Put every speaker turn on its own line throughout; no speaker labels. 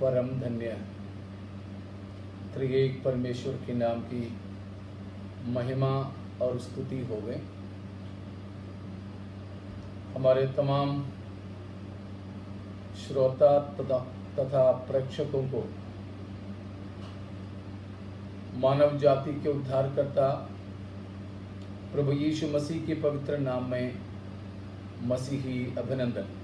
परम धन्य त्रिएक परमेश्वर के नाम की महिमा और स्तुति हो गए। हमारे तमाम श्रोता तथा प्रेक्षकों को मानव जाति के उद्धारकर्ता प्रभु यीशु मसीह के पवित्र नाम में मसीही अभिनंदन।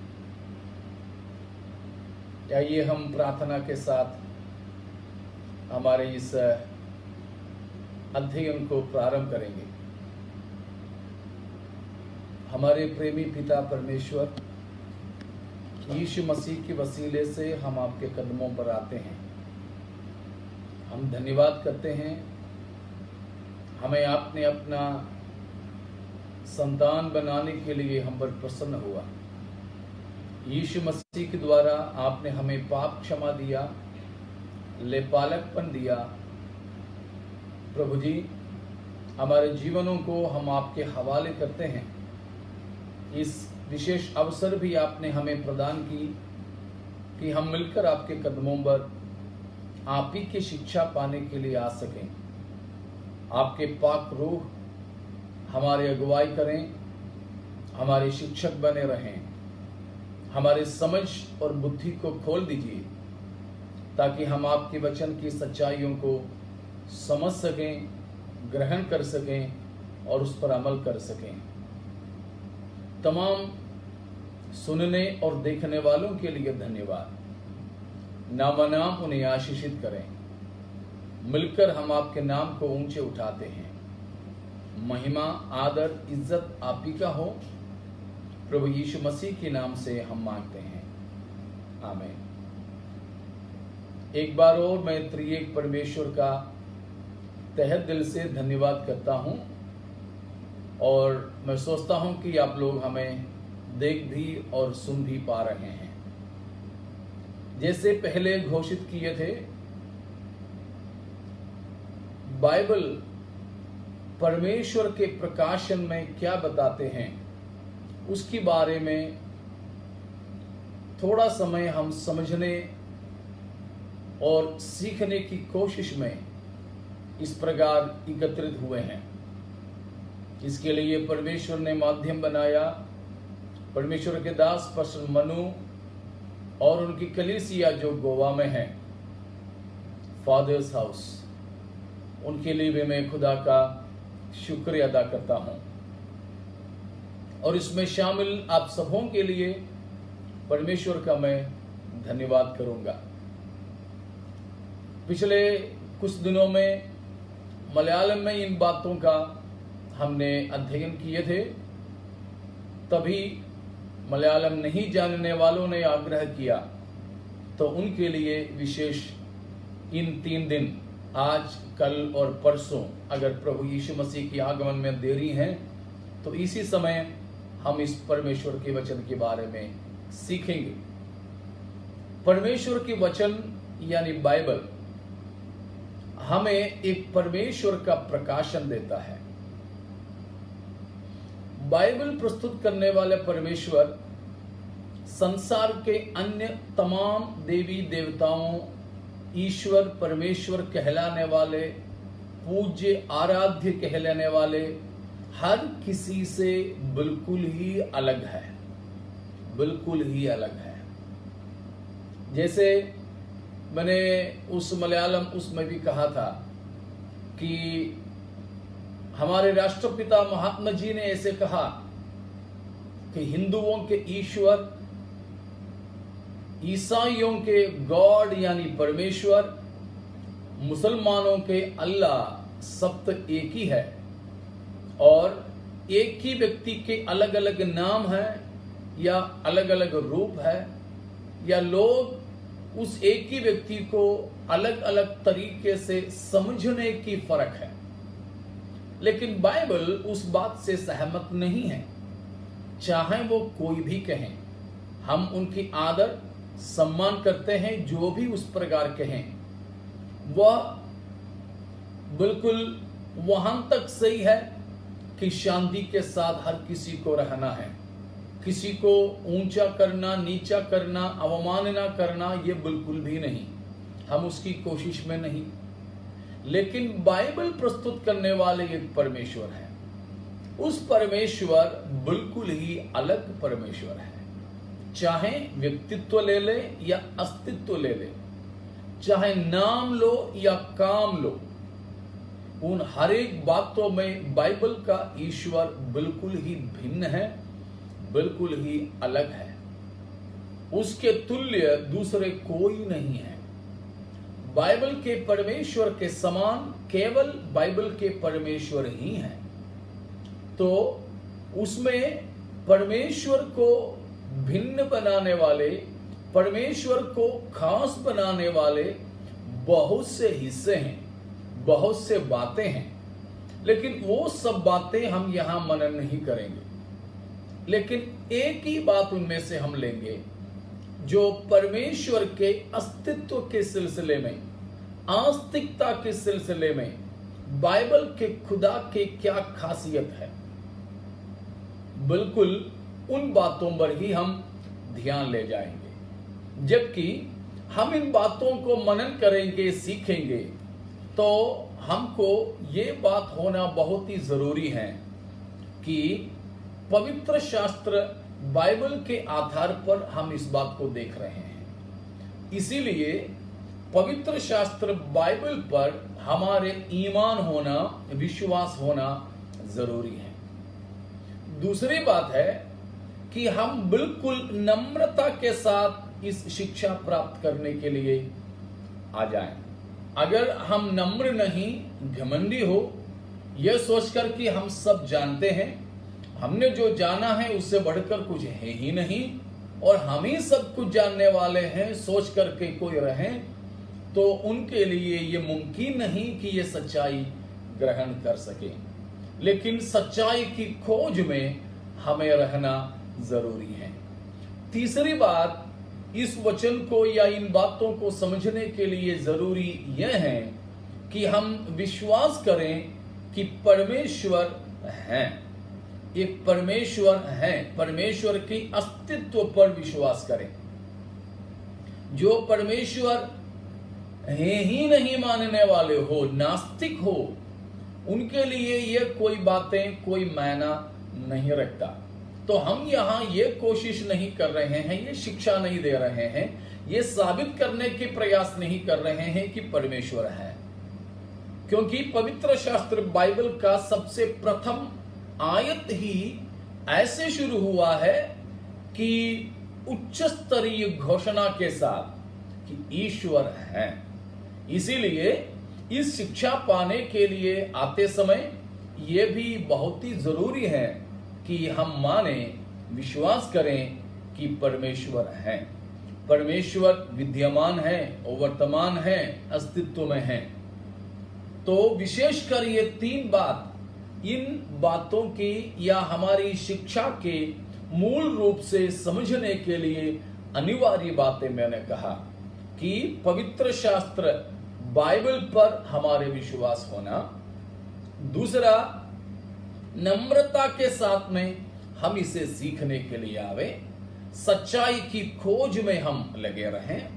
आइए हम प्रार्थना के साथ हमारे इस अध्ययन को प्रारंभ करेंगे। हमारे प्रेमी पिता परमेश्वर, यीशु मसीह के वसीले से हम आपके कदमों पर आते हैं। हम धन्यवाद करते हैं, हमें आपने अपना संतान बनाने के लिए हम पर प्रसन्न हुआ। यीशु मसीह के द्वारा आपने हमें पाप क्षमा दिया, लेपालकपन दिया। प्रभु जी, हमारे जीवनों को हम आपके हवाले करते हैं। इस विशेष अवसर भी आपने हमें प्रदान की कि हम मिलकर आपके कदमों पर आप ही की शिक्षा पाने के लिए आ सकें। आपके पाक रूह हमारे अगुवाई करें, हमारे शिक्षक बने रहें। हमारे समझ और बुद्धि को खोल दीजिए ताकि हम आपके वचन की सच्चाइयों को समझ सकें, ग्रहण कर सकें और उस पर अमल कर सकें। तमाम सुनने और देखने वालों के लिए धन्यवाद। नामानाम उन्हें आशीषित करें। मिलकर हम आपके नाम को ऊंचे उठाते हैं। महिमा, आदर, इज्जत आप ही का हो। प्रभु यीशु मसीह के नाम से हम मांगते हैं, आमीन। एक बार और मैं त्रिएक परमेश्वर का तहे दिल से धन्यवाद करता हूं और मैं सोचता हूं कि आप लोग हमें देख भी और सुन भी पा रहे हैं। जैसे पहले घोषित किए थे, बाइबल परमेश्वर के प्रकाशन में क्या बताते हैं उसके बारे में थोड़ा समय हम समझने और सीखने की कोशिश में इस प्रकार एकत्रित हुए हैं। इसके लिए परमेश्वर ने माध्यम बनाया। परमेश्वर के दास पास्टर मनु और उनकी कलीसिया जो गोवा में है, फादर्स हाउस, उनके लिए भी मैं खुदा का शुक्रिया अदा करता हूं और इसमें शामिल आप सबों के लिए परमेश्वर का मैं धन्यवाद करूंगा। पिछले कुछ दिनों में मलयालम में इन बातों का हमने अध्ययन किए थे। तभी मलयालम नहीं जानने वालों ने आग्रह किया तो उनके लिए विशेष इन 3 दिन, आज, कल और परसों, अगर प्रभु यीशु मसीह की आगमन में देरी है तो इसी समय हम इस परमेश्वर के वचन के बारे में सीखेंगे। परमेश्वर के वचन यानी बाइबल हमें एक परमेश्वर का प्रकाशन देता है। बाइबल प्रस्तुत करने वाले परमेश्वर संसार के अन्य तमाम देवी देवताओं, ईश्वर, परमेश्वर कहलाने वाले, पूज्य, आराध्य कहलाने वाले हर किसी से बिल्कुल ही अलग है, बिल्कुल ही अलग है। जैसे मैंने उस मलयालम उसमें भी कहा था कि हमारे राष्ट्रपिता महात्मा जी ने ऐसे कहा कि हिंदुओं के ईश्वर, ईसाइयों के गॉड यानी परमेश्वर, मुसलमानों के अल्लाह, सब तो एक ही है और एक ही व्यक्ति के अलग अलग नाम हैं या अलग अलग रूप है, या लोग उस एक ही व्यक्ति को अलग अलग तरीके से समझने की फर्क है। लेकिन बाइबल उस बात से सहमत नहीं है। चाहे वो कोई भी कहें, हम उनकी आदर सम्मान करते हैं, जो भी उस प्रकार कहें वह बिल्कुल वहां तक सही है कि शांति के साथ हर किसी को रहना है, किसी को ऊंचा करना, नीचा करना, अवमानना करना, ये बिल्कुल भी नहीं। हम उसकी कोशिश में नहीं। लेकिन बाइबल प्रस्तुत करने वाले एक परमेश्वर है। उस परमेश्वर बिल्कुल ही अलग परमेश्वर है। चाहे व्यक्तित्व ले ले या अस्तित्व ले ले, चाहे नाम लो या काम लो, उन हर एक बातों में बाइबल का ईश्वर बिल्कुल ही भिन्न है, बिल्कुल ही अलग है। उसके तुल्य दूसरे कोई नहीं है। बाइबल के परमेश्वर के समान केवल बाइबल के परमेश्वर ही हैं। तो उसमें परमेश्वर को भिन्न बनाने वाले, परमेश्वर को खास बनाने वाले बहुत से हिस्से हैं, बहुत से बातें हैं। लेकिन वो सब बातें हम यहां मनन नहीं करेंगे। लेकिन एक ही बात उनमें से हम लेंगे, जो परमेश्वर के अस्तित्व के सिलसिले में, आस्तिकता के सिलसिले में बाइबल के खुदा के क्या खासियत है, बिल्कुल उन बातों पर ही हम ध्यान ले जाएंगे। जबकि हम इन बातों को मनन करेंगे, सीखेंगे, तो हमको ये बात होना बहुत ही जरूरी है कि पवित्र शास्त्र बाइबल के आधार पर हम इस बात को देख रहे हैं। इसीलिए पवित्र शास्त्र बाइबल पर हमारे ईमान होना, विश्वास होना जरूरी है। दूसरी बात है कि हम बिल्कुल नम्रता के साथ इस शिक्षा प्राप्त करने के लिए आ जाएं। अगर हम नम्र नहीं, घमंडी हो, यह सोचकर कि हम सब जानते हैं, हमने जो जाना है उससे बढ़कर कुछ है ही नहीं और हम ही सब कुछ जानने वाले हैं, सोच करके कोई रहे, तो उनके लिए ये मुमकिन नहीं कि ये सच्चाई ग्रहण कर सके। लेकिन सच्चाई की खोज में हमें रहना जरूरी है। तीसरी बात, इस वचन को या इन बातों को समझने के लिए जरूरी यह है कि हम विश्वास करें कि परमेश्वर हैं, एक परमेश्वर है। परमेश्वर की अस्तित्व पर विश्वास करें। जो परमेश्वर है ही नहीं मानने वाले हो, नास्तिक हो, उनके लिए ये कोई बातें कोई मायना नहीं रखता। तो हम यहाँ ये कोशिश नहीं कर रहे हैं, ये शिक्षा नहीं दे रहे हैं, ये साबित करने के प्रयास नहीं कर रहे हैं कि परमेश्वर है। क्योंकि पवित्र शास्त्र बाइबल का सबसे प्रथम आयत ही ऐसे शुरू हुआ है कि उच्च स्तरीय घोषणा के साथ कि ईश्वर है। इसीलिए इस शिक्षा पाने के लिए आते समय यह भी बहुत ही जरूरी है कि हम माने, विश्वास करें कि परमेश्वर है। परमेश्वर विद्यमान है, वर्तमान है, अस्तित्व में है। तो विशेषकर ये तीन बात, इन बातों की या हमारी शिक्षा के मूल रूप से समझने के लिए अनिवार्य बातें मैंने कहा कि पवित्र शास्त्र बाइबल पर हमारे विश्वास होना। दूसरा, नम्रता के साथ में हम इसे सीखने के लिए आवे, सच्चाई की खोज में हम लगे रहें।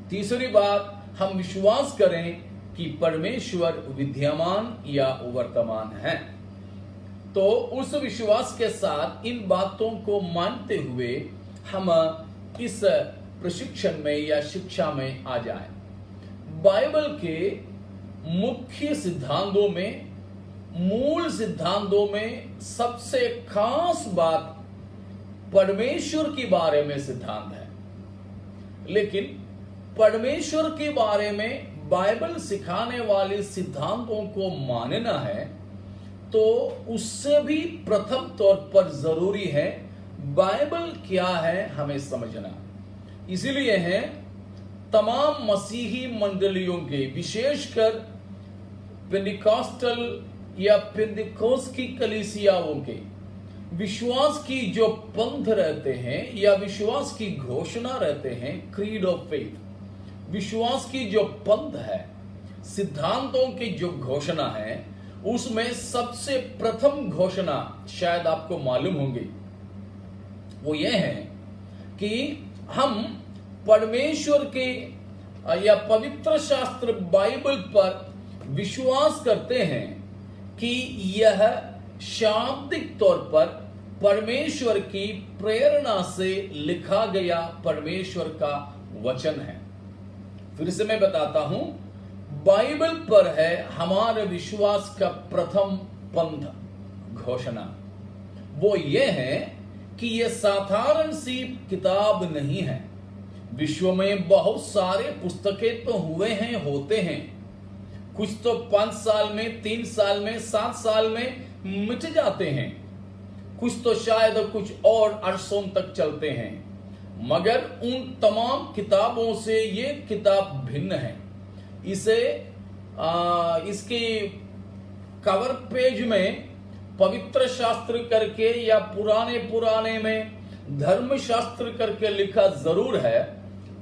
तीसरी बात, हम विश्वास करें कि परमेश्वर विद्यमान या वर्तमान है। तो उस विश्वास के साथ इन बातों को मानते हुए हम इस प्रशिक्षण में या शिक्षा में आ जाएं। बाइबल के मुख्य सिद्धांतों में, मूल सिद्धांतों में सबसे खास बात परमेश्वर के बारे में सिद्धांत है। लेकिन परमेश्वर के बारे में बाइबल सिखाने वाले सिद्धांतों को मानना है तो उससे भी प्रथम तौर पर जरूरी है बाइबल क्या है हमें समझना। इसीलिए है तमाम मसीही मंडलियों के, विशेषकर पेंटिकॉस्टल या पेंटिकोस की कलीसियाओं के विश्वास की जो पंथ रहते हैं या विश्वास की घोषणा रहते हैं, क्रीड ऑफ फेथ, विश्वास की जो पंथ है, सिद्धांतों की जो घोषणा है, उसमें सबसे प्रथम घोषणा शायद आपको मालूम होंगी वो ये है कि हम परमेश्वर के या पवित्र शास्त्र बाइबल पर विश्वास करते हैं कि यह शाब्दिक तौर पर परमेश्वर की प्रेरणा से लिखा गया परमेश्वर का वचन है। फिर से मैं बताता हूं, बाइबल पर है हमारे विश्वास का प्रथम पंथ घोषणा। वो ये है कि यह साधारण सी किताब नहीं है। विश्व में बहुत सारे पुस्तकें तो हुए हैं, होते हैं, कुछ तो 5 साल में, 3 साल में, 7 साल में मिट जाते हैं, कुछ तो शायद कुछ और अरसों तक चलते हैं, मगर उन तमाम किताबों से ये किताब भिन्न है। इसे इसके कवर पेज में पवित्र शास्त्र करके या पुराने में धर्म शास्त्र करके लिखा जरूर है,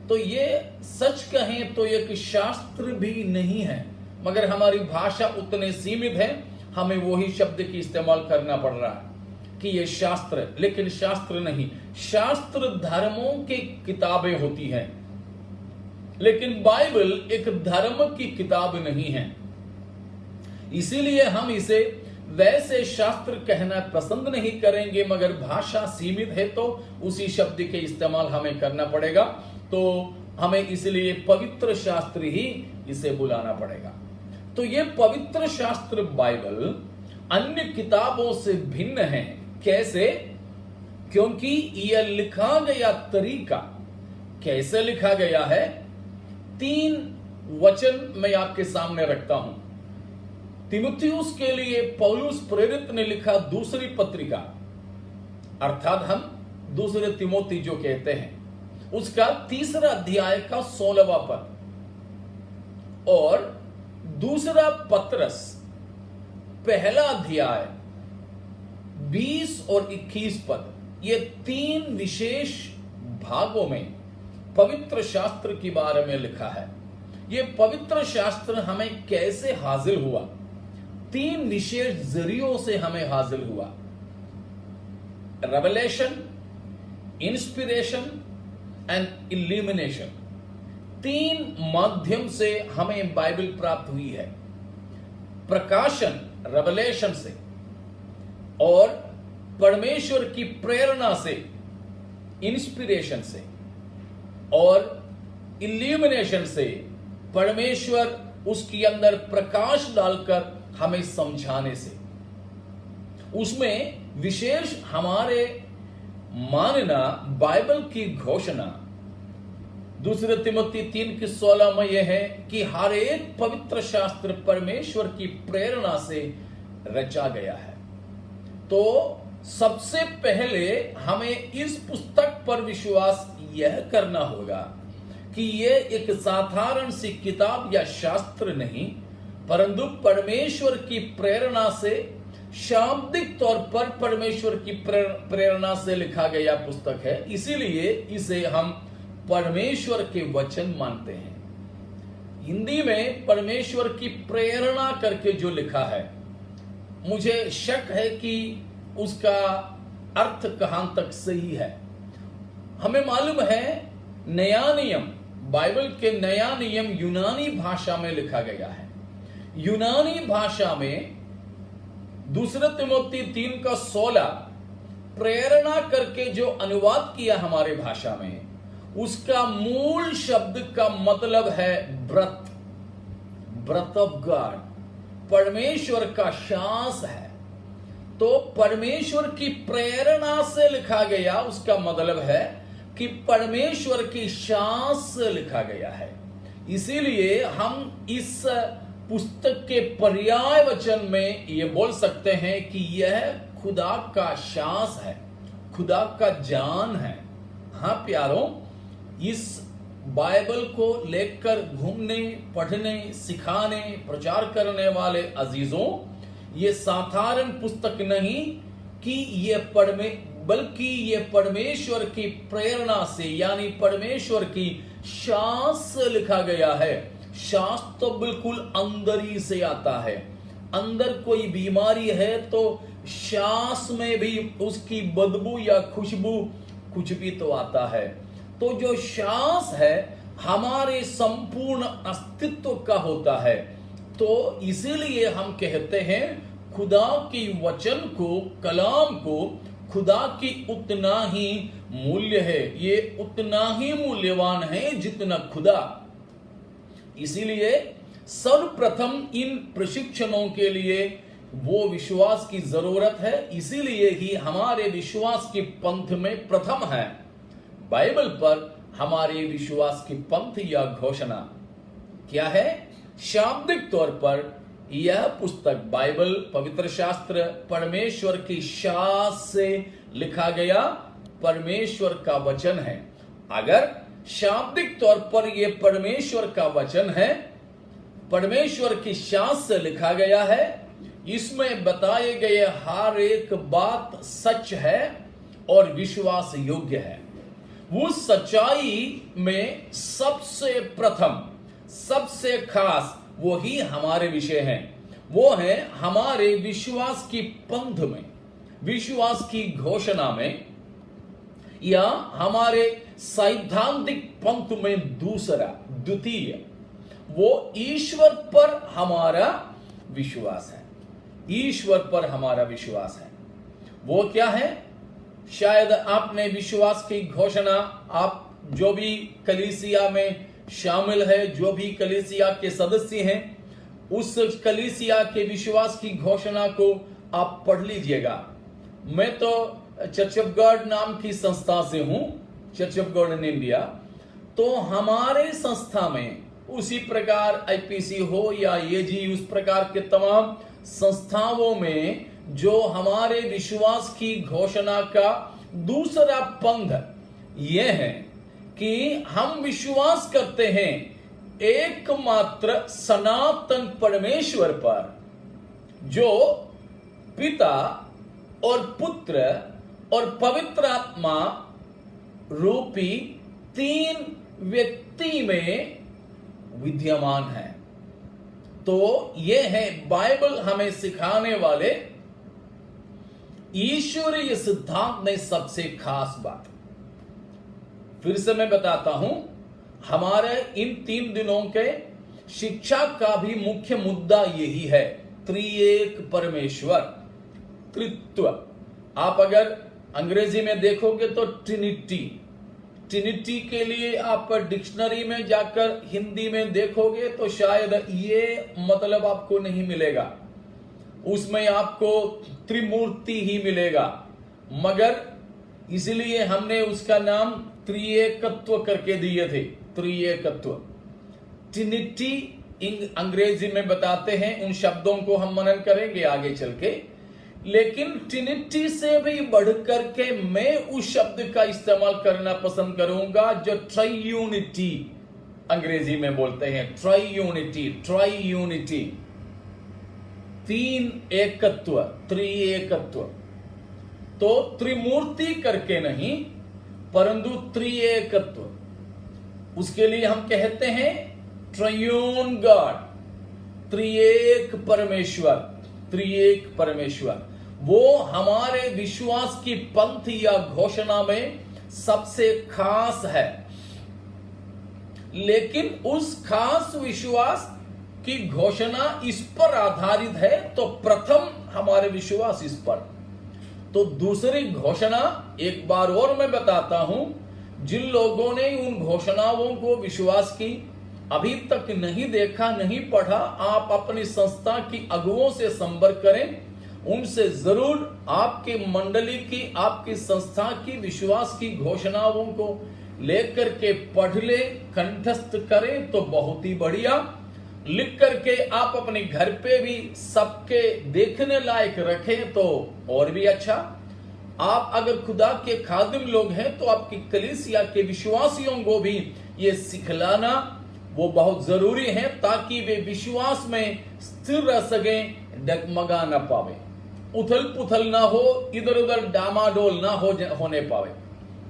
तो ये सच कहें तो एक शास्त्र भी नहीं है, मगर हमारी भाषा उतने सीमित है, हमें वही शब्द की इस्तेमाल करना पड़ रहा है कि ये शास्त्र, लेकिन शास्त्र नहीं। शास्त्र धर्मों की किताबें होती हैं, लेकिन बाइबल एक धर्म की किताब नहीं है। इसीलिए हम इसे वैसे शास्त्र कहना पसंद नहीं करेंगे, मगर भाषा सीमित है तो उसी शब्द के इस्तेमाल हमें करना पड़ेगा, तो हमें इसलिए पवित्र शास्त्र ही इसे बुलाना पड़ेगा। तो ये पवित्र शास्त्र बाइबल अन्य किताबों से भिन्न है। कैसे? क्योंकि यह लिखा गया तरीका, कैसे लिखा गया है, 3 वचन मैं आपके सामने रखता हूं। तीमुथियुस के लिए पौलुस प्रेरित ने लिखा दूसरी पत्रिका, अर्थात हम दूसरे तिमोथी जो कहते हैं, उसका 3 अध्याय का 16वां पद, और दूसरा पत्रस पहला अध्याय 20 और 21 पद, ये 3 विशेष भागों में पवित्र शास्त्र के बारे में लिखा है। ये पवित्र शास्त्र हमें कैसे हासिल हुआ? 3 विशेष जरियों से हमें हासिल हुआ। Revelation, inspiration and illumination. 3 माध्यम से हमें बाइबल प्राप्त हुई है। प्रकाशन रेवलेशन से, और परमेश्वर की प्रेरणा से इंस्पिरेशन से, और इल्यूमिनेशन से परमेश्वर उसके अंदर प्रकाश डालकर हमें समझाने से। उसमें विशेष हमारे मानना बाइबल की घोषणा 2 तिमोथी 3:16 में यह है कि हर एक पवित्र शास्त्र परमेश्वर की प्रेरणा से रचा गया है। तो सबसे पहले हमें इस पुस्तक पर विश्वास यह करना होगा कि यह एक साधारण सी किताब या शास्त्र नहीं, परंतु परमेश्वर की प्रेरणा से, शाब्दिक तौर पर परमेश्वर की प्रेरणा से लिखा गया पुस्तक है। इसीलिए इसे हम परमेश्वर के वचन मानते हैं। हिंदी में परमेश्वर की प्रेरणा करके जो लिखा है, मुझे शक है कि उसका अर्थ कहां तक सही है। हमें मालूम है नया नियम, बाइबल के नया नियम यूनानी भाषा में लिखा गया है। यूनानी भाषा में 2 तिमोथी 3:16 प्रेरणा करके जो अनुवाद किया हमारे भाषा में, उसका मूल शब्द का मतलब है ब्रत, ब्रत ऑफ गॉड, परमेश्वर का श्वास है। तो परमेश्वर की प्रेरणा से लिखा गया, उसका मतलब है कि परमेश्वर की श्वास से लिखा गया है। इसीलिए हम इस पुस्तक के पर्याय वचन में यह बोल सकते हैं कि यह खुदा का श्वास है, खुदा का जान है। हाँ प्यारों, इस बाइबल को लेकर घूमने, पढ़ने, सिखाने, प्रचार करने वाले अजीजों, ये साधारण पुस्तक नहीं कि बल्कि ये परमेश्वर की प्रेरणा से, यानी परमेश्वर की श्वास से लिखा गया है। श्वास तो बिल्कुल अंदर ही से आता है। अंदर कोई बीमारी है तो श्वास में भी उसकी बदबू या खुशबू कुछ भी तो आता है। तो जो श्वास है हमारे संपूर्ण अस्तित्व का होता है। तो इसीलिए हम कहते हैं खुदा की वचन को, कलाम को, खुदा की उतना ही मूल्य है, ये उतना ही मूल्यवान है जितना खुदा। इसीलिए सर्वप्रथम इन प्रशिक्षणों के लिए वो विश्वास की जरूरत है। इसीलिए ही हमारे विश्वास के पंथ में प्रथम है बाइबल पर हमारे विश्वास की पंथ या घोषणा क्या है। शाब्दिक तौर पर यह पुस्तक बाइबल, पवित्र शास्त्र परमेश्वर की शास से लिखा गया परमेश्वर का वचन है। अगर शाब्दिक तौर पर यह परमेश्वर का वचन है, परमेश्वर की शास से लिखा गया है, इसमें बताए गए हर एक बात सच है और विश्वास योग्य है। उस सच्चाई में सबसे प्रथम, सबसे खास वही हमारे विषय हैं। वो है हमारे विश्वास की पंथ में, विश्वास की घोषणा में, या हमारे सैद्धांतिक पंथ में दूसरा, द्वितीय, वो ईश्वर पर हमारा विश्वास है। ईश्वर पर हमारा विश्वास है। वो क्या है? शायद आपने विश्वास की घोषणा, आप जो भी कलीसिया में शामिल है, जो भी कलीसिया के सदस्य हैं, उस कलीसिया के विश्वास की घोषणा को आप पढ़ लीजिएगा। मैं तो चर्च ऑफ गॉड नाम की संस्था से हूं, church of God in India. तो हमारे संस्था में उसी प्रकार आईपीसी हो या एजी, उस प्रकार के तमाम संस्थाओं में जो हमारे विश्वास की घोषणा का दूसरा पंथ यह है कि हम विश्वास करते हैं एकमात्र सनातन परमेश्वर पर, जो पिता और पुत्र और पवित्र आत्मा रूपी तीन व्यक्ति में विद्यमान है। तो यह है बाइबल हमें सिखाने वाले ईश्वरीय सिद्धांत में सबसे खास बात। फिर से मैं बताता हूं, हमारे इन 3 दिनों के शिक्षा का भी मुख्य मुद्दा यही है, त्रिएक परमेश्वर, त्रित्व। आप अगर अंग्रेजी में देखोगे तो ट्रिनिटी, ट्रिनिटी के लिए आप डिक्शनरी में जाकर हिंदी में देखोगे तो शायद ये मतलब आपको नहीं मिलेगा, उसमें आपको त्रिमूर्ति ही मिलेगा। मगर इसलिए हमने उसका नाम त्रिएकत्व करके दिए थे, त्रिएकत्व। ट्रिनिटी अंग्रेजी में बताते हैं, उन शब्दों को हम मनन करेंगे आगे चल के। लेकिन ट्रिनिटी से भी बढ़कर के मैं उस शब्द का इस्तेमाल करना पसंद करूंगा जो ट्राइयूनिटी अंग्रेजी में बोलते हैं, ट्राइयूनिटी, ट्राइयूनिटी, तीन एकत्व, त्रिएकत्व। तो त्रिमूर्ति करके नहीं, परंतु त्रिएकत्व। उसके लिए हम कहते हैं ट्रायून गॉड, त्रिएक परमेश्वर, त्रिएक परमेश्वर। वो हमारे विश्वास की पंथ या घोषणा में सबसे खास है। लेकिन उस खास विश्वास की घोषणा इस पर आधारित है, तो प्रथम हमारे विश्वास इस पर। तो दूसरी घोषणा एक बार और मैं बताता हूं, जिन लोगों ने उन घोषणाओं को विश्वास की अभी तक नहीं देखा, नहीं पढ़ा, आप अपनी संस्था की अगुओं से संपर्क करें, उनसे जरूर आपकी मंडली की, आपकी संस्था की विश्वास की घोषणाओं को लेकर के पढ़ ले, कंठस्थ करें तो बहुत ही बढ़िया। लिख करके आप अपने घर पे भी सबके देखने लायक रखें तो और भी अच्छा। आप अगर खुदा के खादिम लोग हैं तो आपकी कलीसिया के विश्वासियों को भी ये सिखलाना वो बहुत जरूरी है, ताकि वे विश्वास में स्थिर रह सकें, डगमगा ना पावे, उथल पुथल ना हो, इधर उधर डामाडोल ना होने पावे।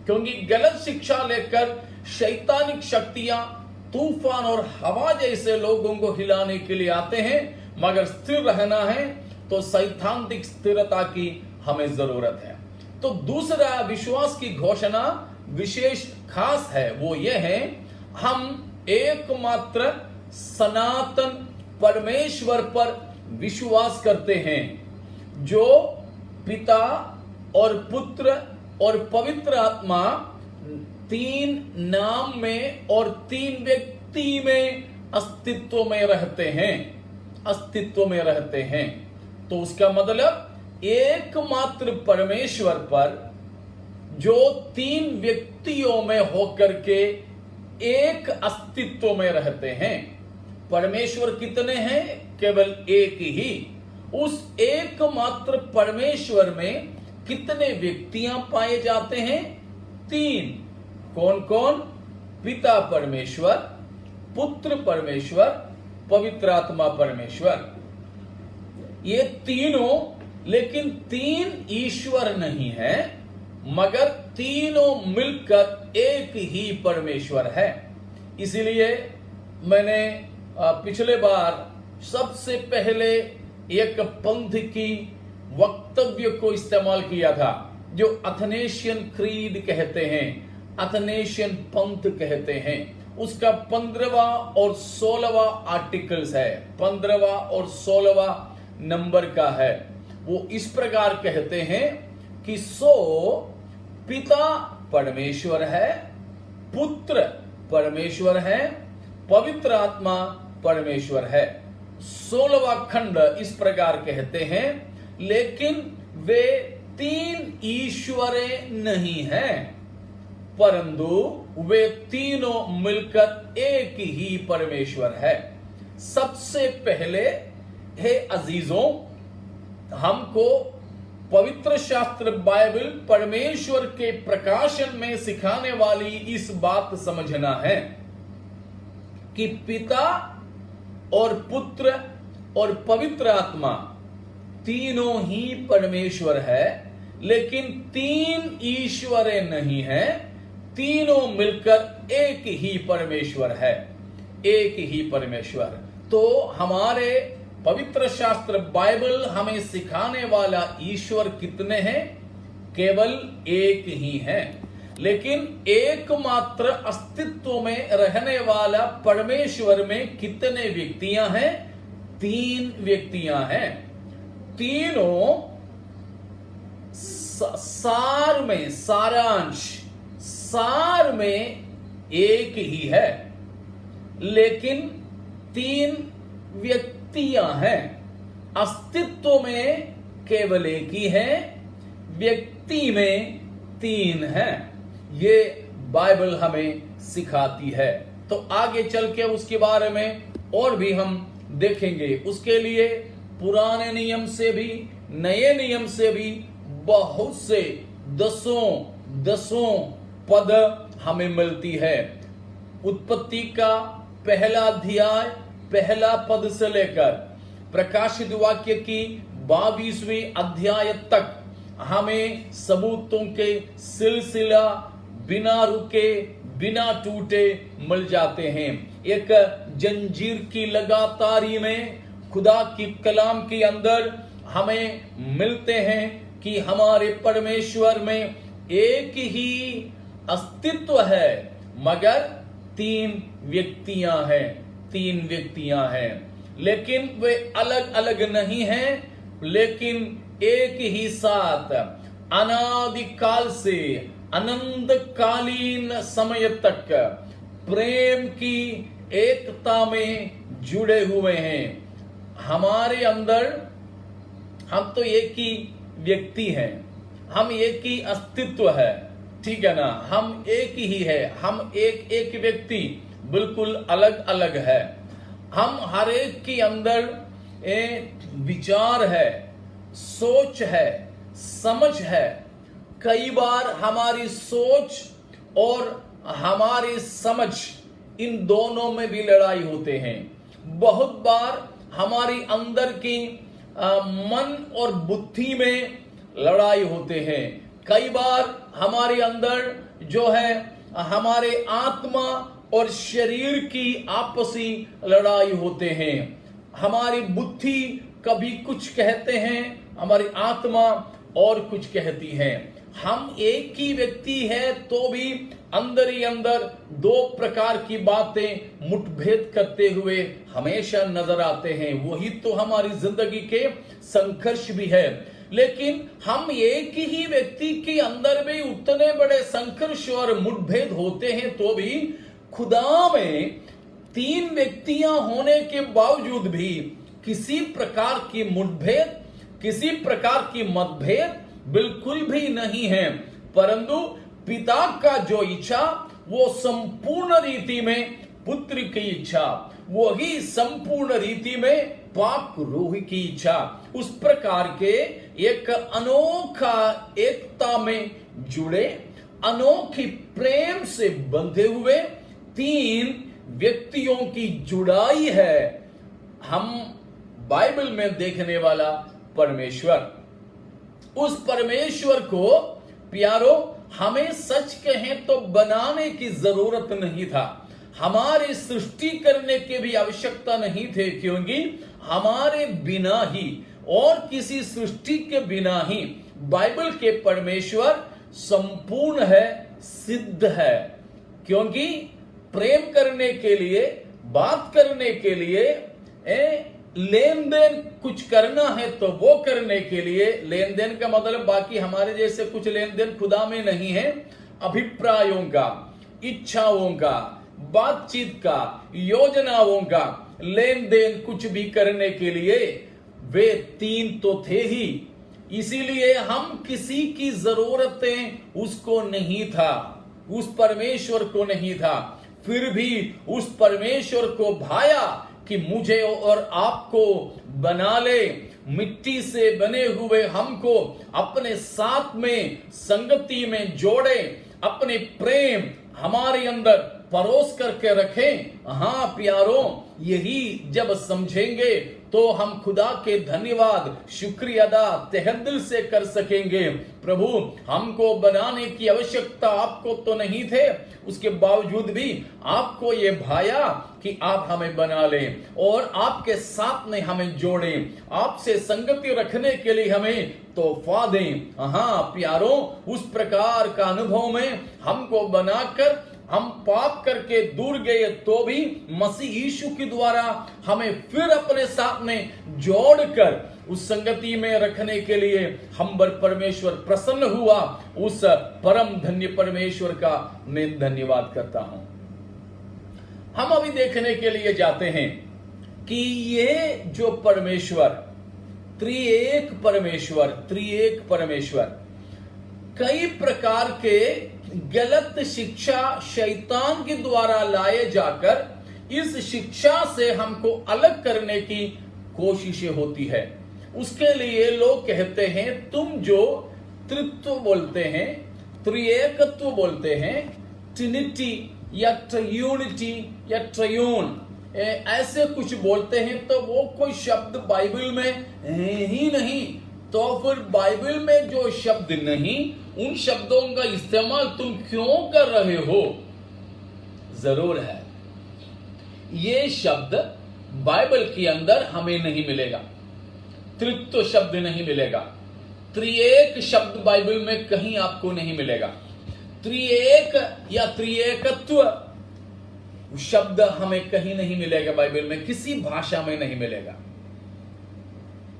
क्योंकि गलत शिक्षा लेकर शैतानिक शक्तियां, तूफान और हवा जैसे लोगों को हिलाने के लिए आते हैं, मगर स्थिर रहना है तो सैद्धांतिक स्थिरता की हमें जरूरत है। तो दूसरा विश्वास की घोषणा विशेष खास है, वो ये है, हम एकमात्र सनातन परमेश्वर पर विश्वास करते हैं, जो पिता और पुत्र और पवित्र आत्मा तीन नाम में और तीन व्यक्ति में अस्तित्व में रहते हैं। तो उसका मतलब एकमात्र परमेश्वर पर जो तीन व्यक्तियों में होकर के एक अस्तित्व में रहते हैं। परमेश्वर कितने हैं? केवल एक ही। उस एकमात्र परमेश्वर में कितने व्यक्तियां पाए जाते हैं? तीन। कौन कौन? पिता परमेश्वर, पुत्र परमेश्वर, पवित्र आत्मा परमेश्वर। ये तीनों, लेकिन तीन ईश्वर नहीं है, मगर तीनों मिलकर एक ही परमेश्वर है। इसलिए मैंने पिछले बार सबसे पहले एक पंथ की वक्तव्य को इस्तेमाल किया था, जो अथनेशियन क्रीड कहते हैं, अथनेशियन पंथ कहते हैं। उसका 15वां और 16वां आर्टिकल्स है, 15वां और 16वां नंबर का है। वो इस प्रकार कहते हैं कि सो पिता परमेश्वर है, पुत्र परमेश्वर है, पवित्र आत्मा परमेश्वर है। 16वां खंड इस प्रकार कहते हैं, लेकिन वे तीन ईश्वरें नहीं हैं, परंतु वे तीनों मिलकर एक ही परमेश्वर है। सबसे पहले हे अजीजों, हमको पवित्र शास्त्र बाइबल परमेश्वर के प्रकाशन में सिखाने वाली इस बात समझना है कि पिता और पुत्र और पवित्र आत्मा तीनों ही परमेश्वर है, लेकिन तीन ईश्वरें नहीं है, तीनों मिलकर एक ही परमेश्वर है, एक ही परमेश्वर। तो हमारे पवित्र शास्त्र बाइबल हमें सिखाने वाला ईश्वर कितने हैं? केवल एक ही है, लेकिन एकमात्र अस्तित्व में रहने वाला परमेश्वर में कितने व्यक्तियां हैं? तीन व्यक्तियां हैं। तीनों सार में, सारांश सार में एक ही है, लेकिन तीन व्यक्तियां हैं। अस्तित्व में केवल एक ही है, व्यक्ति में तीन हैं। ये बाइबल हमें सिखाती है। तो आगे चल के उसके बारे में और भी हम देखेंगे। उसके लिए पुराने नियम से भी नए नियम से भी बहुत से दसों पद हमें मिलती है। उत्पत्ति का पहला अध्याय पहला पद से लेकर प्रकाशित वाक्य की 22वीं अध्याय तक हमें सबूतों के सिलसिला बिना रुके बिना टूटे मिल जाते हैं। एक जंजीर की लगातारी में खुदा की कलाम के अंदर हमें मिलते हैं कि हमारे परमेश्वर में एक ही अस्तित्व है, मगर तीन व्यक्तियां हैं, लेकिन वे अलग अलग नहीं हैं, लेकिन एक ही साथ अनादिकाल से अनंतकालीन समय तक प्रेम की एकता में जुड़े हुए हैं। हमारे अंदर हम तो एक ही व्यक्ति हैं, हम एक ही अस्तित्व है, ठीक है ना? हम एक ही है, हम एक व्यक्ति बिल्कुल अलग अलग है। हम हर एक के अंदर विचार है, सोच है, समझ है। कई बार हमारी सोच और हमारी समझ, इन दोनों में भी लड़ाई होते हैं। बहुत बार हमारी अंदर की मन और बुद्धि में लड़ाई होते हैं। कई बार हमारे अंदर जो है हमारे आत्मा और शरीर की आपसी लड़ाई होते हैं। हमारी बुद्धि कभी कुछ कहते हैं, हमारी आत्मा और कुछ कहती है। हम एक ही व्यक्ति है तो भी अंदर ही अंदर दो प्रकार की बातें मुठभेद करते हुए हमेशा नजर आते हैं। वही तो हमारी जिंदगी के संघर्ष भी है। लेकिन हम एक ही व्यक्ति के अंदर भी उतने बड़े संघर्ष और मुठभेद होते हैं तो भी खुदा में तीन व्यक्तियां होने के बावजूद भी किसी प्रकार की मुठभेद, किसी प्रकार की मतभेद बिल्कुल भी नहीं है। परंतु पिता का जो इच्छा वो संपूर्ण रीति में पुत्र की इच्छा, वही संपूर्ण रीति में पाक रूह की इच्छा, उस प्रकार के एक अनोखा एकता में जुड़े, अनोखी प्रेम से बंधे हुए तीन व्यक्तियों की जुड़ाई है हम बाइबल में देखने वाला परमेश्वर। उस परमेश्वर को प्यारो हमें सच कहें तो बनाने की जरूरत नहीं था, हमारी सृष्टि करने की भी आवश्यकता नहीं थे, क्योंकि हमारे बिना ही और किसी सृष्टि के बिना ही बाइबल के परमेश्वर संपूर्ण है, सिद्ध है। क्योंकि प्रेम करने के लिए, बात करने के लिए, लेन देन कुछ करना है तो वो करने के लिए, लेन देन का मतलब बाकी हमारे जैसे कुछ लेन देन खुदा में नहीं है, अभिप्रायों का, इच्छाओं का, बातचीत का, योजनाओं का लेन देन कुछ भी करने के लिए वे तीन तो थे ही। इसीलिए हम किसी की जरूरतें उसको नहीं था, उस परमेश्वर को नहीं था। फिर भी उस परमेश्वर को भाया कि मुझे और आपको बना ले, मिट्टी से बने हुए हमको अपने साथ में संगति में जोड़े, अपने प्रेम हमारे अंदर परोस करके रखें। हाँ प्यारों, यही जब समझेंगे तो हम खुदा के धन्यवाद, शुक्रिया अदा तहे दिल से कर सकेंगे। प्रभु, हमको बनाने की आवश्यकता आपको तो नहीं थे, उसके बावजूद भी आपको ये भाया कि आप हमें बना लें और आपके साथ में हमें जोड़ें, आपसे संगति रखने के लिए हमें तोहफा दें। हाँ प्यारों, उस प्रकार का अनुभव में हमको बनाकर हम पाप करके दूर गए तो भी मसीह यीशु के द्वारा हमें फिर अपने साथ में जोड़कर उस संगति में रखने के लिए हम पर परमेश्वर प्रसन्न हुआ। उस परम धन्य परमेश्वर का मैं धन्यवाद करता हूं। हम अभी देखने के लिए जाते हैं कि ये जो परमेश्वर, त्रिएक परमेश्वर कई प्रकार के गलत शिक्षा शैतान के द्वारा लाए जाकर इस शिक्षा से हमको अलग करने की कोशिशें होती है। उसके लिए लोग कहते हैं, तुम जो त्रित्व बोलते हैं, त्रिएकत्व बोलते हैं, ट्रिनिटी या ट्रायूनिटी या ट्रायून, ऐसे कुछ बोलते हैं, तो वो कोई शब्द बाइबल में ही नहीं। तो फिर बाइबल में जो शब्द नहीं, उन शब्दों का इस्तेमाल तुम क्यों कर रहे हो? जरूर है, ये शब्द बाइबल के अंदर हमें नहीं मिलेगा, त्रित्व शब्द नहीं मिलेगा, त्रिएक शब्द बाइबल में कहीं आपको नहीं मिलेगा। त्रिएक या त्रिएकत्व शब्द हमें कहीं नहीं मिलेगा, बाइबल में किसी भाषा में नहीं मिलेगा।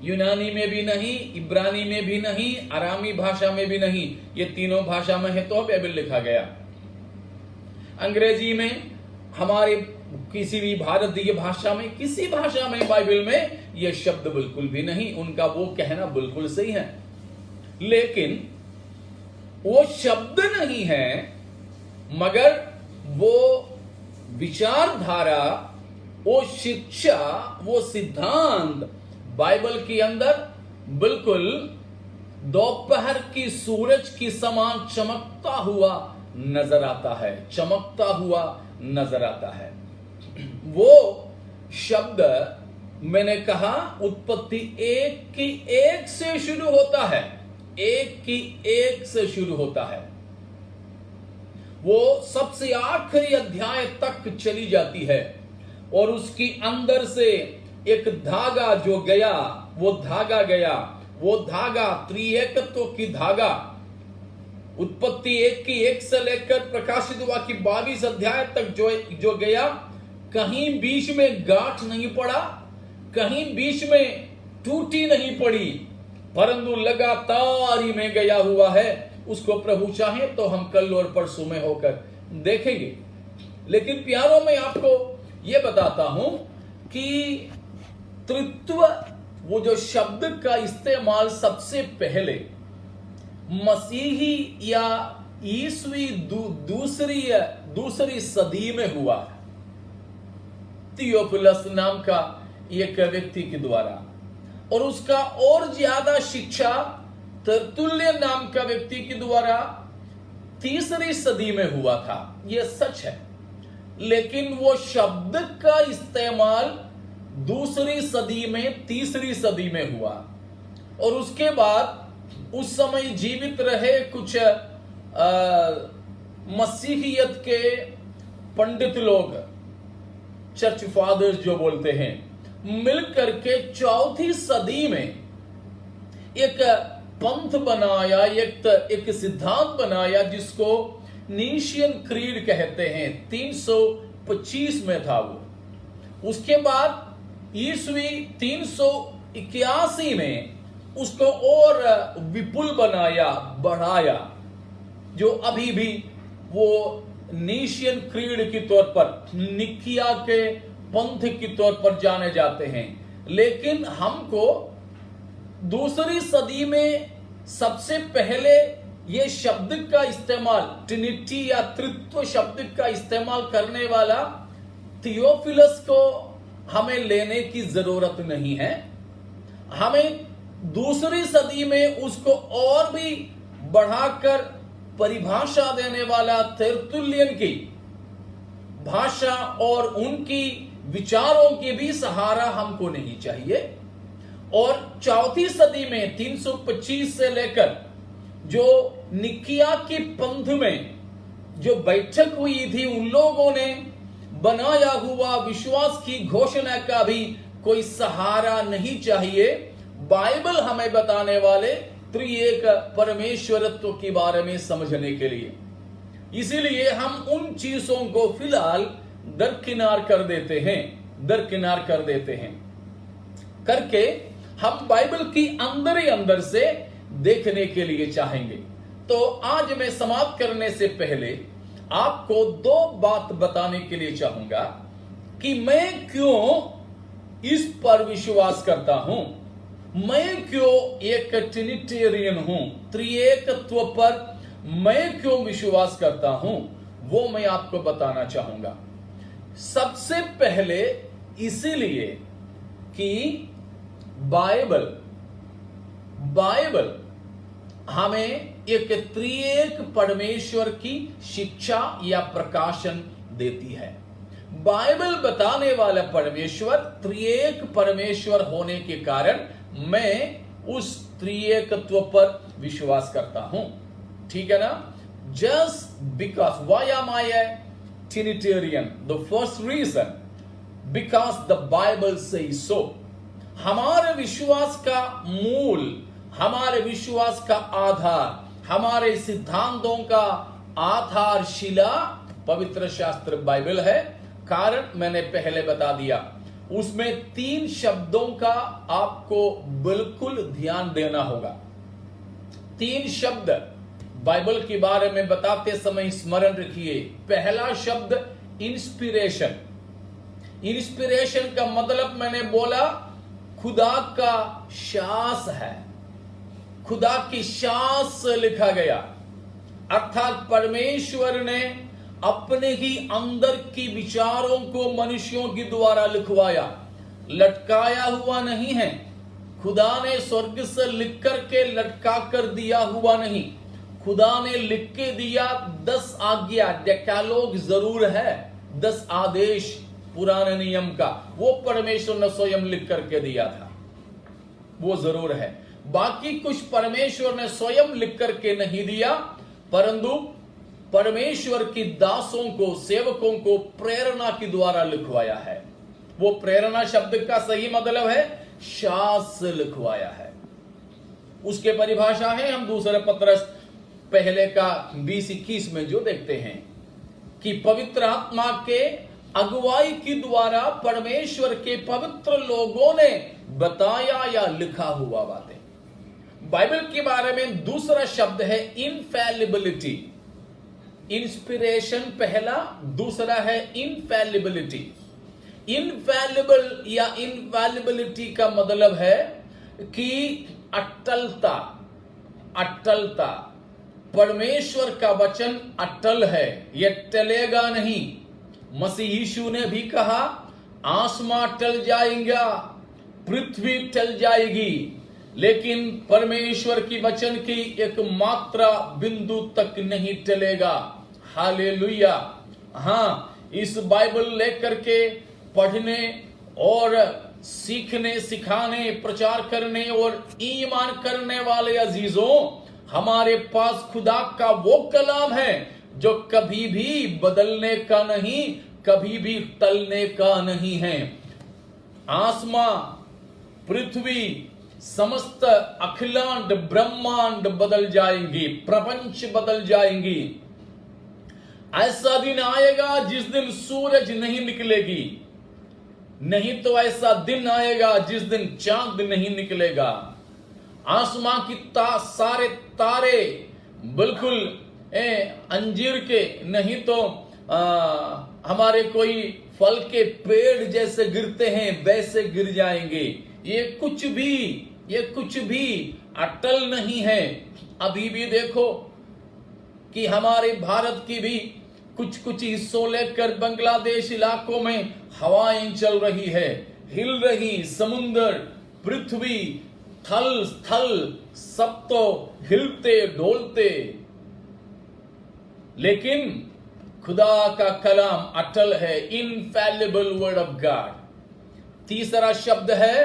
यूनानी में भी नहीं, इब्रानी में भी नहीं, अरामी भाषा में भी नहीं। ये तीनों भाषा में है तो बाइबल लिखा गया। अंग्रेजी में, हमारे किसी भी भारतीय भाषा में, किसी भाषा में बाइबल में ये शब्द बिल्कुल भी नहीं। उनका वो कहना बिल्कुल सही है, लेकिन वो शब्द नहीं है, मगर वो विचारधारा, वो शिक्षा, वो सिद्धांत बाइबल के अंदर बिल्कुल दोपहर की सूरज की समान चमकता हुआ नजर आता है, चमकता हुआ नजर आता है। वो शब्द मैंने कहा उत्पत्ति 1:1 से शुरू होता है, 1:1 से शुरू होता है। वो सबसे आखिरी अध्याय तक चली जाती है और उसकी अंदर से एक धागा जो गया, वो धागा गया, वो धागा त्रिएकत्व की धागा, उत्पत्ति 1 की 1 से लेकर प्रकाशित वाक्य 22 अध्याय तक जो गया, कहीं बीच में गांठ नहीं पड़ा, कहीं बीच में टूटी नहीं पड़ी, परंतु लगातार ही में गया हुआ है। उसको प्रभु चाहे तो हम कल और परसों में होकर देखेंगे। लेकिन प्यारों, मैं आपको यह बताता हूं कि तृत्व, वो जो शब्द का इस्तेमाल सबसे पहले मसीही या ईसवी दूसरी सदी में हुआ, थियोफिलस नाम का एक व्यक्ति के द्वारा, और उसका और ज्यादा शिक्षा तरतुल्य नाम का व्यक्ति के द्वारा तीसरी सदी में हुआ था। यह सच है, लेकिन वो शब्द का इस्तेमाल दूसरी सदी में, तीसरी सदी में हुआ। और उसके बाद उस समय जीवित रहे कुछ मसीहियत के पंडित लोग, चर्च फादर्स जो बोलते हैं, मिलकर के चौथी सदी में एक पंथ बनाया, एक सिद्धांत बनाया जिसको नीशियन क्रीड कहते हैं। 325 में था वो। उसके बाद ईस्वी 381 में उसको और विपुल बनाया, बढ़ाया, जो अभी भी वो नीशियन क्रीड के तौर पर, निकिया के पंथ के तौर पर जाने जाते हैं। लेकिन हमको दूसरी सदी में सबसे पहले ये शब्द का इस्तेमाल, ट्रिनिटी या तृत्व शब्द का इस्तेमाल करने वाला थियोफिलस को हमें लेने की जरूरत नहीं है। हमें दूसरी सदी में उसको और भी बढ़ाकर परिभाषा देने वाला तेर्तुल्यन की भाषा और उनकी विचारों की भी सहारा हमको नहीं चाहिए। और चौथी सदी में 325 से लेकर जो निकिया की पंथ में जो बैठक हुई थी, उन लोगों ने बनाया हुआ विश्वास की घोषणा का भी कोई सहारा नहीं चाहिए बाइबल हमें बताने वाले त्रिएक परमेश्वरत्व के बारे में समझने के लिए। इसीलिए हम उन चीजों को फिलहाल दरकिनार कर देते हैं, करके हम बाइबल की अंदर ही अंदर से देखने के लिए चाहेंगे। तो आज मैं समाप्त करने से पहले आपको दो बात बताने के लिए चाहूंगा कि मैं क्यों इस पर विश्वास करता हूं, मैं क्यों एक ट्रिनिटेरियन हूं, त्रिएकत्व पर मैं क्यों विश्वास करता हूं, वो मैं आपको बताना चाहूंगा। सबसे पहले इसीलिए कि बाइबल हमें एक त्रिएक परमेश्वर की शिक्षा या प्रकाशन देती है। बाइबल बताने वाला परमेश्वर त्रिएक परमेश्वर होने के कारण मैं उस त्रिएकत्व पर विश्वास करता हूं। ठीक है ना? Just because why am I a trinitarian? The first reason because the Bible says so. हमारे विश्वास का मूल, हमारे विश्वास का आधार, हमारे सिद्धांतों का आधारशिला पवित्र शास्त्र बाइबल है। कारण मैंने पहले बता दिया, उसमें 3 शब्दों का आपको बिल्कुल ध्यान देना होगा। 3 शब्द बाइबल के बारे में बताते समय स्मरण रखिए। पहला शब्द इंस्पिरेशन। इंस्पिरेशन का मतलब मैंने बोला खुदा का श्वास है, खुदा की श्वास से लिखा गया, अर्थात परमेश्वर ने अपने ही अंदर की विचारों को मनुष्यों के द्वारा लिखवाया, लटकाया हुआ नहीं है। खुदा ने स्वर्ग से लिख करके लटका कर दिया हुआ नहीं, खुदा ने लिख के दिया। 10 आज्ञा, डेकालोग जरूर है, 10 आदेश पुराने नियम का, वो परमेश्वर ने स्वयं लिख करके दिया था, वो जरूर है। बाकी कुछ परमेश्वर ने स्वयं लिख करके नहीं दिया, परंतु परमेश्वर की दासों को, सेवकों को प्रेरणा के द्वारा लिखवाया है। वो प्रेरणा शब्द का सही मतलब है श्वास से लिखवाया है। उसके परिभाषा है, हम दूसरे पत्रस पहले का 20-21 में जो देखते हैं कि पवित्र आत्मा के अगुवाई के द्वारा परमेश्वर के पवित्र लोगों ने बताया या लिखा हुआ बातें। बाइबल के बारे में दूसरा शब्द है इनफैलिबिलिटी। इंस्पिरेशन पहला, दूसरा है इनफैलिबिलिटी। इनफैलिबल या इनफैलिबिलिटी का मतलब है कि अटलता। अटलता, परमेश्वर का वचन अटल है, यह टलेगा नहीं। मसीह यीशु ने भी कहा आसमां टल जाएगा, पृथ्वी टल जाएगी, लेकिन परमेश्वर की वचन की एक मात्रा बिंदु तक नहीं टलेगा। हालेलुया। हाँ, इस बाइबल लेकर के पढ़ने और सीखने, सिखाने, प्रचार करने और ईमान करने वाले अजीजों, हमारे पास खुदा का वो कलाम है जो कभी भी बदलने का नहीं, कभी भी टलने का नहीं है। आसमां, पृथ्वी, समस्त अखिलांड ब्रह्मांड बदल जाएंगी, प्रपंच बदल जाएंगी। ऐसा दिन आएगा जिस दिन सूरज नहीं निकलेगी, नहीं तो ऐसा दिन आएगा जिस दिन चांद नहीं निकलेगा। आसमां की सारे तारे बिल्कुल अंजीर के, नहीं तो हमारे कोई फल के पेड़ जैसे गिरते हैं वैसे गिर जाएंगे। ये कुछ भी अटल नहीं है। अभी भी देखो कि हमारे भारत की भी कुछ हिस्सों लेकर बांग्लादेश इलाकों में हवाएं चल रही है, हिल रही, समुद्र, पृथ्वी, थल स्थल सब तो हिलते डोलते, लेकिन खुदा का कलाम अटल है। Infallible word of God. तीसरा शब्द है